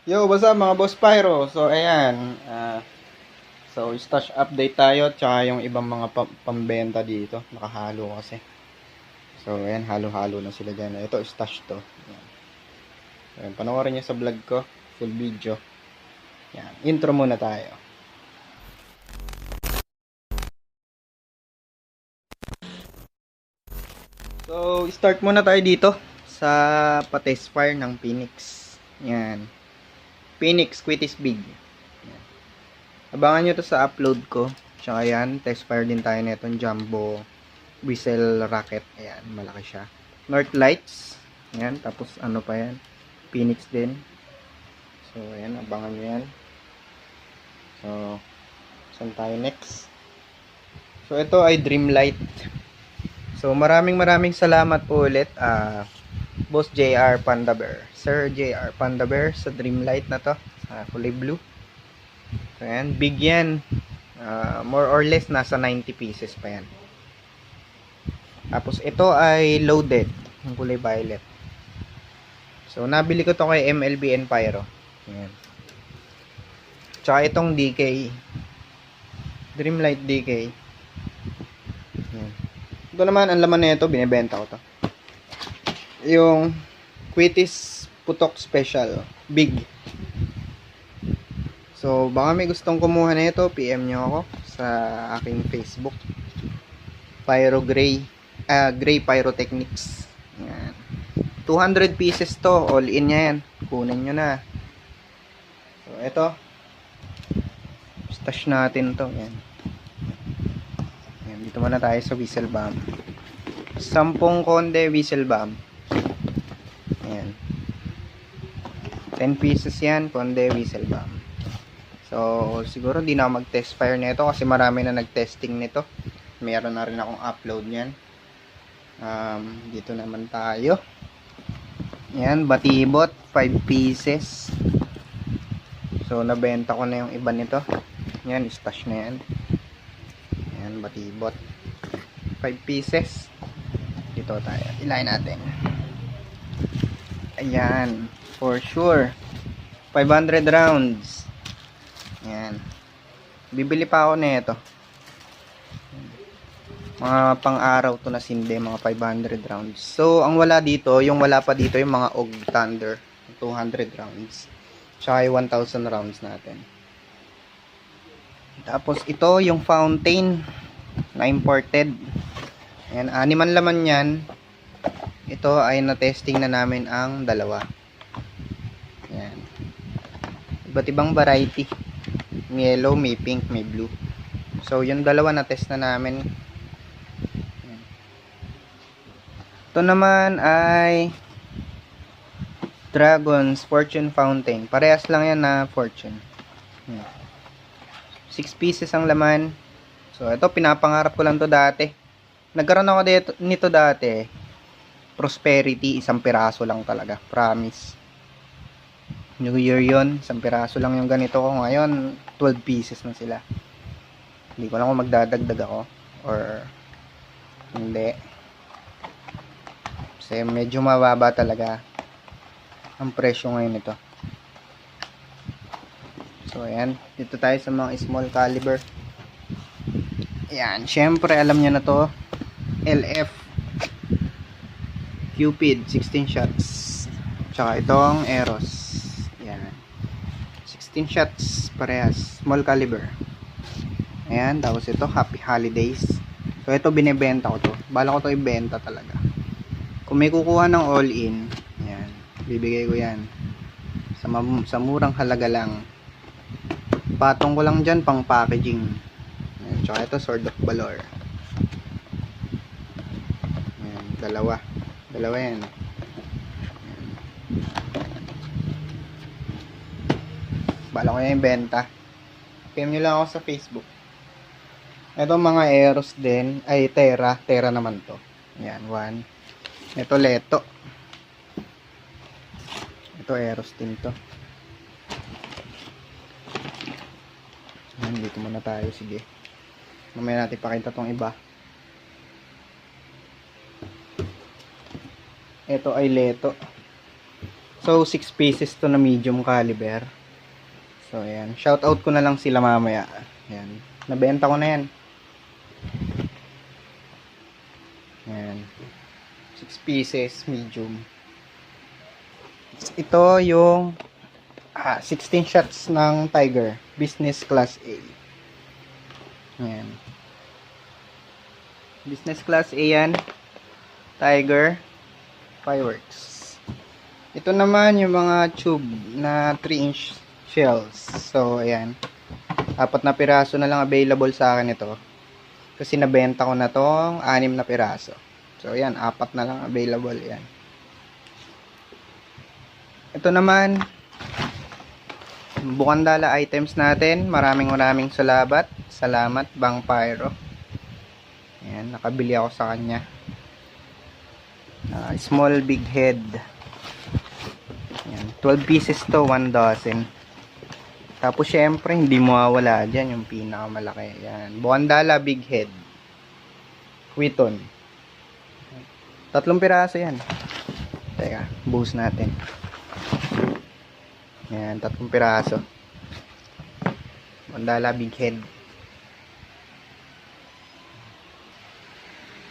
Yo, what's up mga boss Pyro? So, ayan. So, stash update tayo. Tsaka yung ibang mga pambenta dito. Nakahalo kasi. So, ayan. Halo-halo na sila dyan. Ito, stash to. Ayan. So, ayan. Panoorin nyo sa vlog ko. Full video. Ayan. Intro muna tayo. So, start muna tayo dito. Sa pa-test fire ng Phoenix. Ayan. Phoenix Quitis Big. Abangan nyo to sa upload ko. Tsaka yan, test fire din tayo netong Jumbo Whistle Rocket. Ayan, malaki siya. North Lights. Ayan, tapos ano pa yan. Phoenix din. So, ayan, abangan nyo yan. So, saan tayo next? So, ito ay Dreamlight. So, maraming salamat po ulit. Boss JR Panda Bear. Sir JR Panda Bear sa Dreamlight na to. Kulay blue. So, ayan, big yan. More or less, nasa 90 pieces pa yan. Tapos, ito ay loaded. Yung kulay violet. So, nabili ko to kay MLBN Pyro. Ayan. Tsaka itong DK. Dreamlight DK. Ayan. Ito naman, ang laman na ito, binibenta ko to. Yung Quitis Putok Special. Big. So, baka may gustong kumuha na ito, PM nyo ako sa aking Facebook. Pyro Gray. Gray Pyrotechnics. Ayan. 200 pieces to. All in yan. Kunin nyo na. So, ito. Stash natin to. Ayan. Ayan. Dito muna tayo sa whistle bomb. 10 konde whistle bomb. Ayan. 10 pieces yan. Konde whistle bomb. So, siguro di na ako mag-test fire nito kasi marami na nag-testing nito. Meron na rin akong upload niyan. Dito naman tayo. Yan, batibot, 5 pieces. So, nabenta ko na yung iba nito. Yan, stash na yan. Yan, batibot. 5 pieces. Dito tayo. Ilayin natin. Ayan, for sure. 500 rounds. Yan. Bibili pa ako nito. Mga pang-araw to na sinde, mga 500 rounds. So, ang wala dito, yung wala pa dito, yung mga Og Thunder, 200 rounds. Tsaka yung 1,000 rounds natin. Tapos, ito yung fountain na imported. Ayan, 6 laman yan. Ito ay na-testing na namin ang dalawa. Ayan. Iba't ibang variety. May yellow, may pink, may blue. So, yung dalawa na-test na namin. Ito naman ay Dragon's Fortune Fountain. Parehas lang yan na Fortune. 6 pieces ang laman. So, ito pinapangarap ko lang to dati. Nagkaroon ako nito dati. Prosperity, 1 piraso lang talaga. Promise. New Year yun. 1 piraso lang yung ganito ko. Ngayon, 12 pieces na sila. Hindi ko lang kung magdadagdag ako. Or hindi. Kasi medyo mababa talaga ang presyo ngayon nito. So, ayan. Dito tayo sa mga small caliber. Ayan. Syempre, alam nyo na to. LF Cupid 16 shots. Tsaka itong Eros. Ayan. 16 shots parehas. Small caliber. Ayan. Tapos ito, Happy Holidays. So, ito binibenta ko to. Bala ko to ibenta talaga. Kung may kukuha ng all-in, ayan, bibigay ko yan. Sa murang halaga lang. Patong ko lang dyan pang packaging. Ayan, tsaka ito, Sword of Valor. Ayan, dalawa. Dalawa yan. Ayan. Bala ko yan yung benta. PM nyo lang ako sa Facebook. Ito mga Eros din. Ay, Terra. Terra naman to. Ayan, 1. Ito Leto. Ito Eros din to. Ayan, dito muna tayo. Sige. Mamaya natin pakita tong iba. Ito ay Leto. So, 6 pieces to na medium caliber. So, ayan. Shoutout ko na lang sila mamaya. Ayan. Nabenta ko na yan. Ayan. 6 pieces, medium. Ito yung 16 shots ng Tiger. Business Class A. Ayan. Business Class A yan. Tiger. Fireworks. Ito naman yung mga tube na 3-inch shells. So, ayan. 4 na piraso na lang available sa akin ito. Kasi nabenta ko na tong 6 na piraso. So, ayan. 4 na lang available. Ayan. Ito naman, bukandala items natin. Maraming salamat, Bang Pyro. Ayan, nakabili ako sa kanya. Small big head. Ayan, 12 pieces to, 1 dozen. Tapos syempre, hindi mawawala dyan yung pinakamalaki. Ayan, bukandala big head. Wheaton. 3 piraso yan. Teka, buhos natin. Ayan, 3 piraso. Bukandala big head.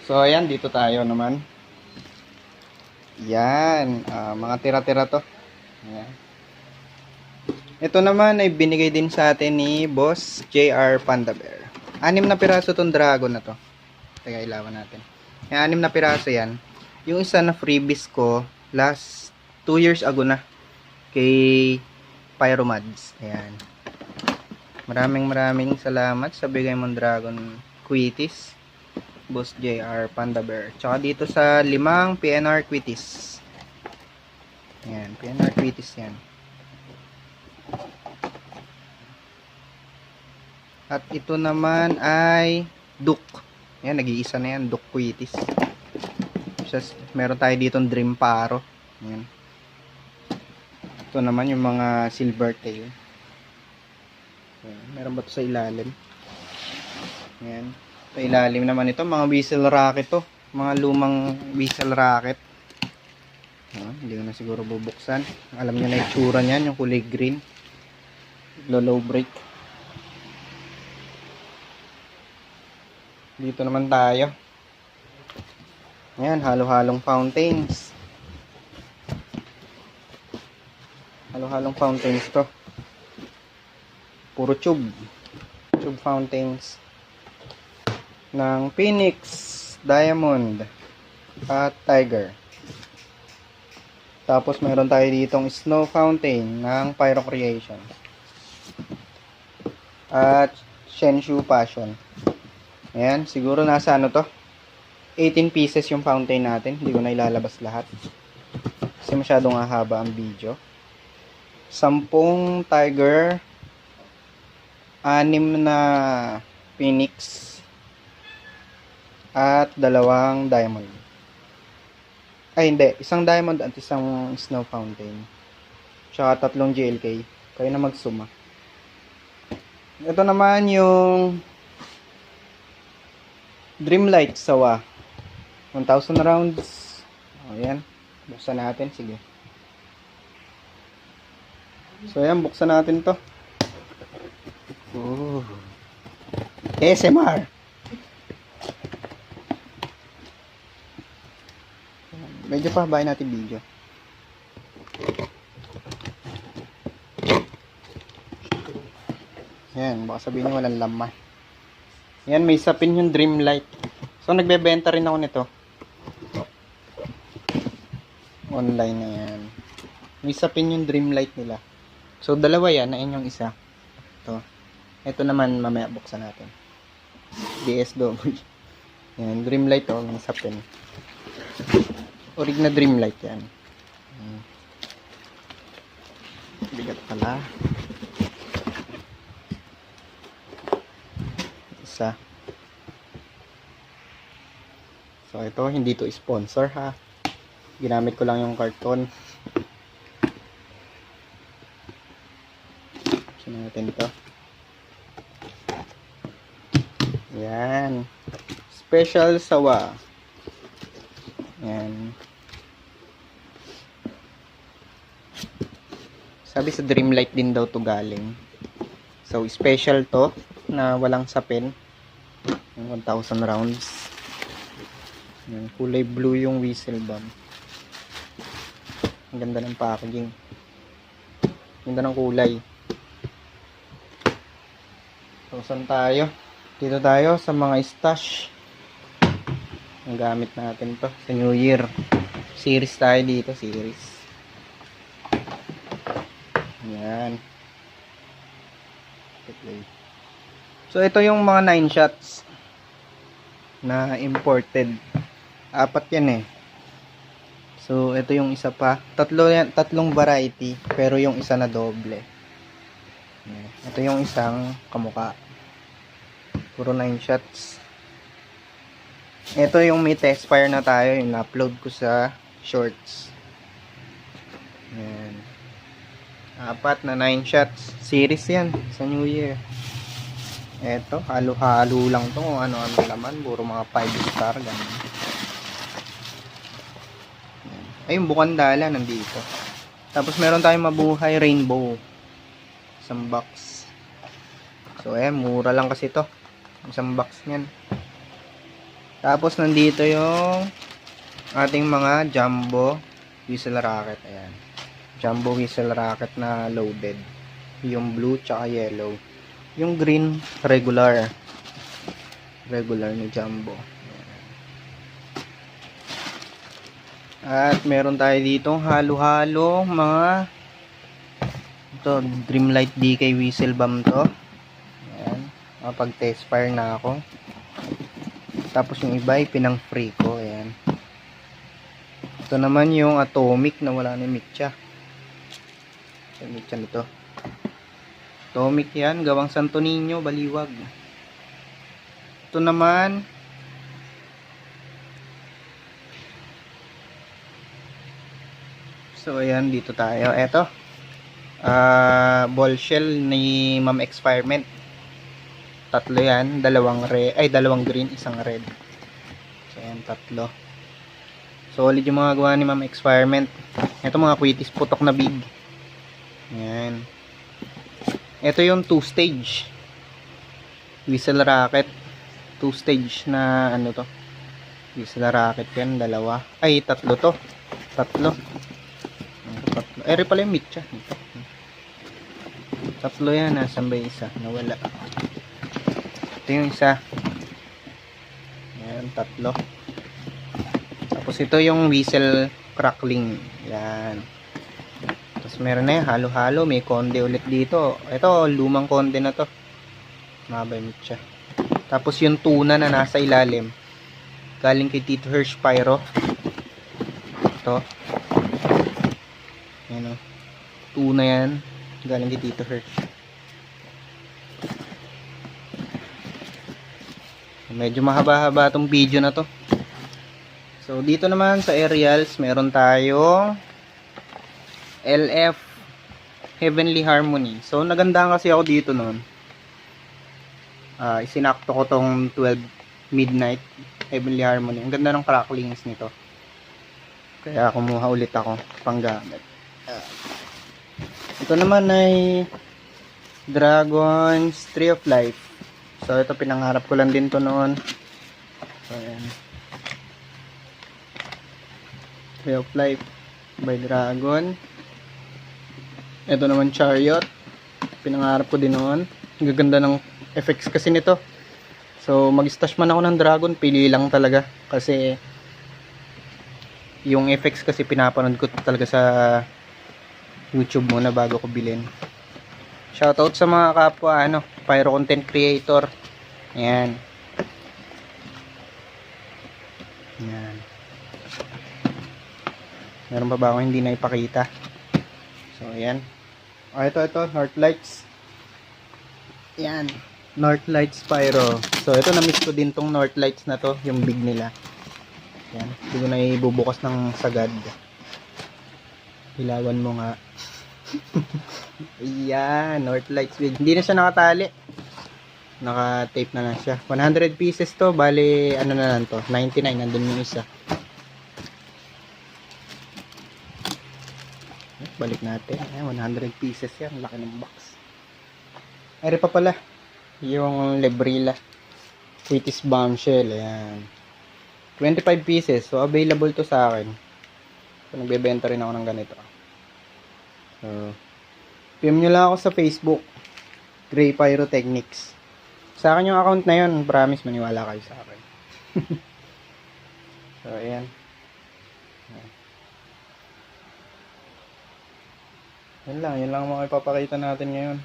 So, ayan, dito tayo naman. Yan, mga tira-tira to. Ayan. Ito naman ay binigay din sa atin ni Boss JR Panda Bear. 6 na piraso tong dragon na to. Teka, ilawan natin. Yan, 6 na piraso yan. Yung isa na freebies ko, last 2 years ago na. Kay Pyromads. Ayan. Maraming salamat sa bigay mong dragon quitties. Boss JR Panda Bear. Tsaka dito sa 5 PNR quitties. Ayan, PNR quitties yan. At ito naman ay Duke. Ayan, nag-iisa na yan. Duke quitties. Meron tayo dito Dream Paro. Ayan. Ito naman yung mga silver tail. Ayan, meron ba ito sa ilalim? Ayan. Sa ilalim naman ito, mga whistle rocket to. Mga lumang whistle rocket. Hindi ko na siguro bubuksan. Alam nyo na itsura niyan, yung kulay green. Low break. Dito naman tayo. Ayan, halo-halong fountains. Halo-halong fountains to. Puro tube. Tube fountains. Ng Phoenix, Diamond, at Tiger. Tapos meron tayo ditong Snow Fountain ng Pyro Creation. At Shenshu Passion. Ayan, siguro nasa ano to? 18 pieces yung fountain natin. Hindi ko na ilalabas lahat. Kasi masyadong haba ang video. 10 Tiger. 6 na Phoenix. At 2 diamond. Ay hindi, 1 diamond at 1 snow fountain. Tsaka 3 GLK. Kayo na magsuma. Ito naman yung Dreamlight Sawa. 1,000 rounds. O yan. Buksan natin. Sige. So yan, buksan natin to. Ooh. ASMR. Medyo pahabain natin video. Yan, baka sabihin nyo walang laman. Yan, may sapin yung Dreamlight. So, nagbebenta rin ako nito. Online na yan. May sapin yung Dreamlight nila. So, 2 yan, na yung isa. Ito. Ito naman, mamaya buksan natin. DSW. Yan, Dreamlight o, may sapin. Orig na Dreamlight yan. Bigat pala. Isa. So ito, hindi to sponsor ha. Ginamit ko lang yung karton. Sino natin ito? Yan. Special sawa. Yan. Sabi sa Dreamlight din daw to galing. So, special to na walang sapin. Yung 1,000 rounds. Yung kulay blue yung whistle bomb. Ang ganda ng packaging. Ganda ng kulay. So, saan tayo? Dito tayo sa mga stash. Ang gamit natin to sa New Year. Series tayo dito, series. Yan. So, ito yung mga 9 shots na imported. 4 yan eh. So, ito yung isa pa. Tatlong variety, pero yung isa na doble. Ito yung isang kamukha. Puro 9 shots. Ito yung may test fire na tayo, yung na-upload ko sa shorts. Yan. 4 na 9 shots. Series yan sa New Year. Eto, halo-halo lang to kung ano-ano laman. Puro mga 5 star. Ganun. Ay, yung bukandala nandito. Tapos meron tayong mabuhay rainbow. Isang box. So, mura lang kasi to. Isang box niyan. Tapos nandito yung ating mga jumbo whistle rocket. Ayan. Jumbo whistle rocket na loaded. Yung blue tsaka yellow. Yung green regular. Regular ni jumbo. Ayan. At meron tayo dito halo-halo mga ito, Dreamlight DK whistle bomb to. Ayan. Pag test fire na ako. Tapos yung iba ay pinang free ko. Ayan. Ito naman yung atomic na wala na mitya. Mitya nito. Atomic yan. Gawang Santo Niño. Baliwag. Ito naman. So ayan. Dito tayo. Ito. Ball shell ni Ma'am Experiment. Tatlo yan, dalawang green, isang red. So ayan, tatlo. Solid yung mga gawa ni Ma'am Experiment. Ito mga Quitis, putok na big. Ayan. Ito yung 2-stage whistle rocket. 2-stage na ano to. Whistle rocket yan, dalawa. Ay, tatlo to. Tatlo. Pala yung mitya. Tatlo yan, nasan ba yung isa? Nawala. Ito yung isa. Ayan, tatlo. Tapos ito yung whistle crackling. Ayan. Tapos meron na yan, halo-halo. May konde ulit dito. Ito, lumang konde na to. Mabay siya. Tapos yung tuna na nasa ilalim. Galing kay Tito Hirsch Pyro. Ito. Ayan o. Tuna yan. Galing kay Tito Hirsch. Medyo mahaba-haba tong video na to. So dito naman sa aerials meron tayong LF Heavenly Harmony. So nagandahan kasi ako dito noon. Isinakto ko tong 12 Midnight Heavenly Harmony. Ang ganda ng cracklings nito. Kaya kumuha ulit ako panggamit. Ito naman ay Dragon's Tree of Life. So, ito pinangarap ko lang din to noon. So, ayan. Tree of Life by Dragon. Ito naman Chariot. Pinangarap ko din noon. Ang gaganda ng effects kasi nito. So, mag-stash man ako ng Dragon, pili lang talaga. Kasi, yung effects kasi pinapanood ko talaga sa YouTube muna bago ko bilhin. Shoutout sa mga kapwa Pyro content creator. Ayan. Ayan. Meron pa ba ako hindi na ipakita? So ayan. Ito North Lights. Ayan. North Lights Pyro. So ito na-miss ko din tong North Lights na to, yung big nila. Ayan. Hindi ko na ibubukas ng sagad. Hilawan mo nga. Ayan, North Lights big. Hindi na siya nakatali. Naka-tape na lang siya. 100 pieces to. Bali, ano na lang to. 99. Nandun yung isa. Balik natin. Ayan, 100 pieces yan. Laki ng box. Ay, pa pala. Yung Lebrilla. Sweetest Bombshell. Ayan. 25 pieces. So, available to sa akin. So, nagbebenta rin ako ng ganito. So, PM nyo lang ako sa Facebook. Gray Pyrotechnics. Sa akin yung account na yun. Promise, maniwala kayo sa akin. So, ayan. Yun lang ang mga ipapakita natin ngayon.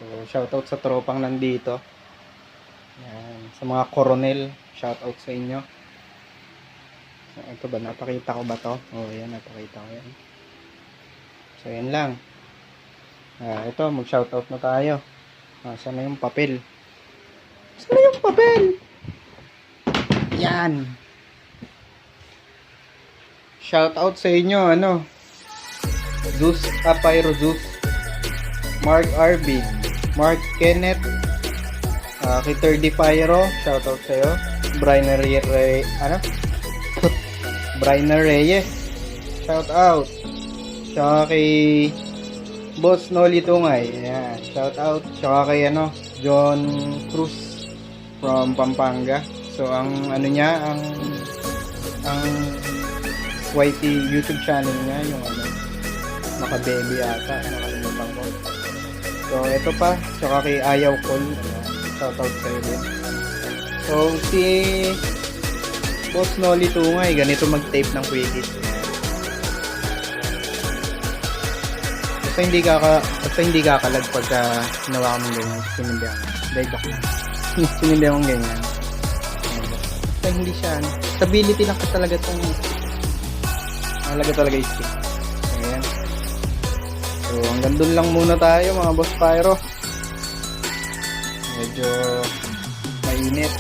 So, shoutout sa tropang nandito. Yan. Sa mga coronel, shoutout sa inyo. So, ito ba, napakita ko ba to? Oh, yan, napakita ko yan. So, yan lang. Ito, mag-shoutout na tayo. Saan na yung papel? Saan na yung papel? Yan. Shoutout sa inyo, ano? Zeus Apyro Zeus, Mark RB, Mark Kenneth, Kitter Di Pyro, shoutout sa'yo. Briner Reyes, shoutout. Tsaka kay Boss Noli Tungay, ayan, shoutout. Tsaka kay John Cruz from Pampanga. So ang niya, ang YT YouTube channel niya, yung Maka-baby ata, nakalimutan ko. So, ito pa, tsaka kay Ayaw Call, shoutout sa'yo din. So, si Boss Noli Tungay, ganito mag-tape ng Quidditch. Basta hindi kakalag pagka ginawa ko ng ganyan, sinundihan ko. Dahil joke lang. Sinundihan ko ganyan. Basta hindi siya, stability lang talaga itong, mahalaga talaga yung stick. Ayan. So, hanggang dun lang muna tayo mga Boss Pyro. Medyo mainit.